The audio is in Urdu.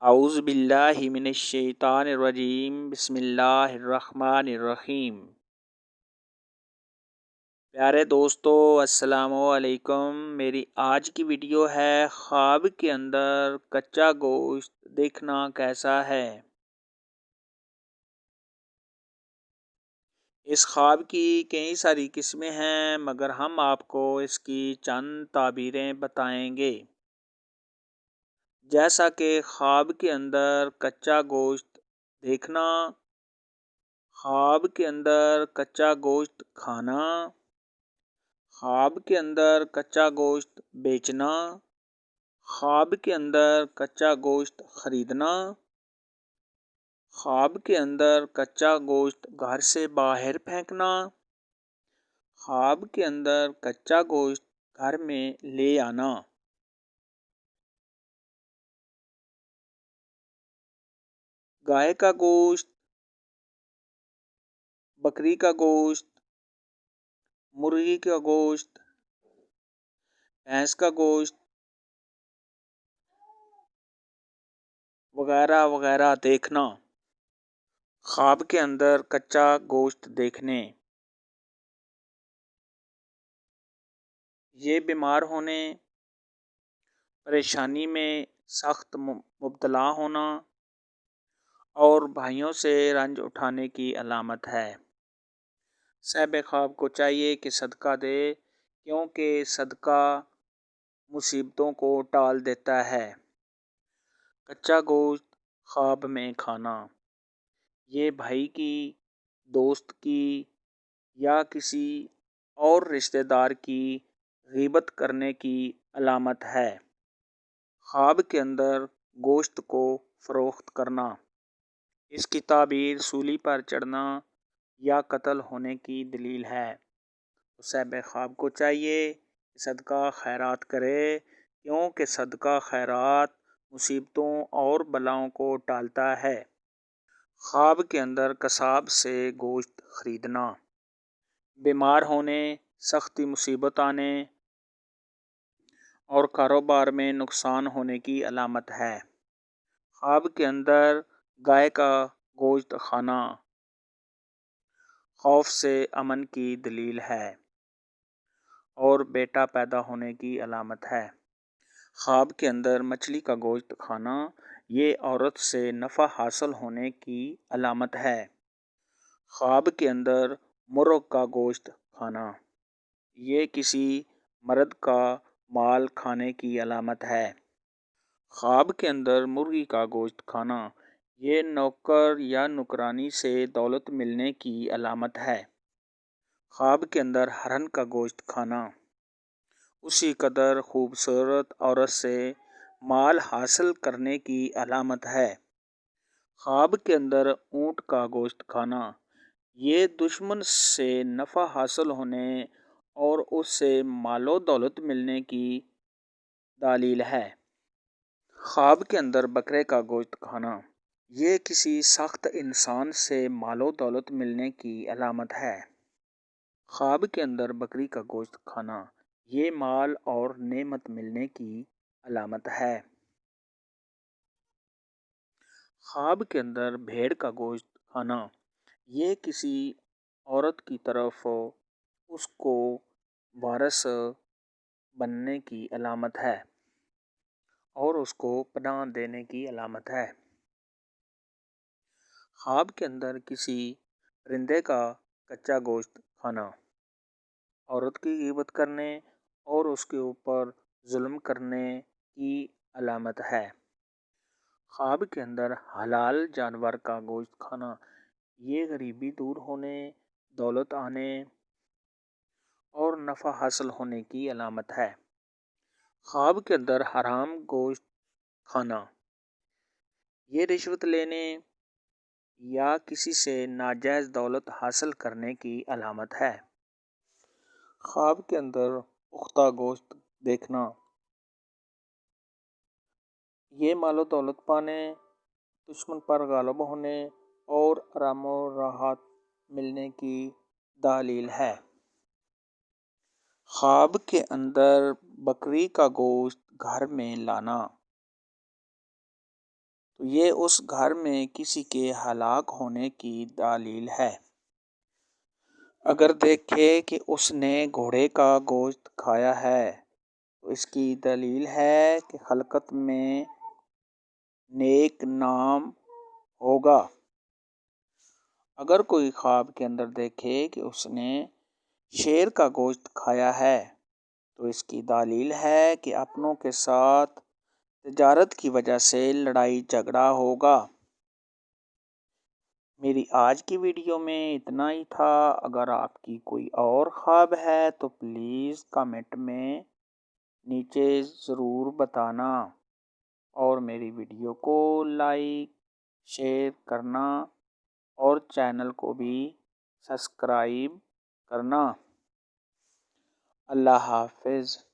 اعوذ باللہ من الشیطان الرجیم بسم اللہ الرحمن الرحیم۔ پیارے دوستو السلام علیکم۔ میری آج کی ویڈیو ہے خواب کے اندر کچا گوشت دیکھنا کیسا ہے۔ اس خواب کی کئی ساری قسمیں ہیں مگر ہم آپ کو اس کی چند تعبیریں بتائیں گے۔ جیسا کہ خواب کے اندر کچا گوشت دیکھنا، خواب کے اندر کچا گوشت کھانا، خواب کے اندر کچا گوشت بیچنا، خواب کے اندر کچا گوشت خریدنا، خواب کے اندر کچا گوشت گھر سے باہر پھینکنا، خواب کے اندر کچا گوشت گھر میں لے آنا۔ گائے کا گوشت، بکری کا گوشت، مرغی کا گوشت، بھینس کا گوشت وغیرہ وغیرہ دیکھنا۔ خواب کے اندر کچا گوشت دیکھنے، یہ بیمار ہونے، پریشانی میں سخت مبتلا ہونا اور بھائیوں سے رنج اٹھانے کی علامت ہے۔ صاحب خواب کو چاہیے کہ صدقہ دے کیونکہ صدقہ مصیبتوں کو ٹال دیتا ہے۔ کچا گوشت خواب میں کھانا، یہ بھائی کی، دوست کی یا کسی اور رشتہ دار کی غیبت کرنے کی علامت ہے۔ خواب کے اندر گوشت کو فروخت کرنا، اس کی تعبیر سولی پر چڑھنا یا قتل ہونے کی دلیل ہے۔ صاحب خواب کو چاہیے کہ صدقہ خیرات کرے کیونکہ صدقہ خیرات مصیبتوں اور بلاؤں کو ٹالتا ہے۔ خواب کے اندر قصاب سے گوشت خریدنا، بیمار ہونے، سختی مصیبت آنے اور کاروبار میں نقصان ہونے کی علامت ہے۔ خواب کے اندر گائے کا گوشت کھانا خوف سے امن کی دلیل ہے اور بیٹا پیدا ہونے کی علامت ہے۔ خواب کے اندر مچھلی کا گوشت کھانا، یہ عورت سے نفع حاصل ہونے کی علامت ہے۔ خواب کے اندر مرغ کا گوشت کھانا، یہ کسی مرد کا مال کھانے کی علامت ہے۔ خواب کے اندر مرغی کا گوشت کھانا، یہ نوکر یا نوکرانی سے دولت ملنے کی علامت ہے۔ خواب کے اندر ہرن کا گوشت کھانا، اسی قدر خوبصورت عورت سے مال حاصل کرنے کی علامت ہے۔ خواب کے اندر اونٹ کا گوشت کھانا، یہ دشمن سے نفع حاصل ہونے اور اس سے مال و دولت ملنے کی دلیل ہے۔ خواب کے اندر بکرے کا گوشت کھانا، یہ کسی سخت انسان سے مال و دولت ملنے کی علامت ہے۔ خواب کے اندر بکری کا گوشت کھانا، یہ مال اور نعمت ملنے کی علامت ہے۔ خواب کے اندر بھیڑ کا گوشت کھانا، یہ کسی عورت کی طرف اس کو وارث بننے کی علامت ہے اور اس کو پناہ دینے کی علامت ہے۔ خواب کے اندر کسی پرندے کا کچا گوشت کھانا، عورت کی غیبت کرنے اور اس کے اوپر ظلم کرنے کی علامت ہے۔ خواب کے اندر حلال جانور کا گوشت کھانا، یہ غریبی دور ہونے، دولت آنے اور نفع حاصل ہونے کی علامت ہے۔ خواب کے اندر حرام گوشت کھانا، یہ رشوت لینے یا کسی سے ناجائز دولت حاصل کرنے کی علامت ہے۔ خواب کے اندر پختہ گوشت دیکھنا، یہ مال و دولت پانے، دشمن پر غالب ہونے اور آرام و راحت ملنے کی دلیل ہے۔ خواب کے اندر بکری کا گوشت گھر میں لانا، تو یہ اس گھر میں کسی کے ہلاک ہونے کی دلیل ہے۔ اگر دیکھے کہ اس نے گھوڑے کا گوشت کھایا ہے تو اس کی دلیل ہے کہ خلقت میں نیک نام ہوگا۔ اگر کوئی خواب کے اندر دیکھے کہ اس نے شیر کا گوشت کھایا ہے تو اس کی دلیل ہے کہ اپنوں کے ساتھ تجارت کی وجہ سے لڑائی جھگڑا ہوگا۔ میری آج کی ویڈیو میں اتنا ہی تھا۔ اگر آپ کی کوئی اور خواب ہے تو پلیز کمنٹ میں نیچے ضرور بتانا، اور میری ویڈیو کو لائک شیئر کرنا اور چینل کو بھی سبسکرائب کرنا۔ اللہ حافظ۔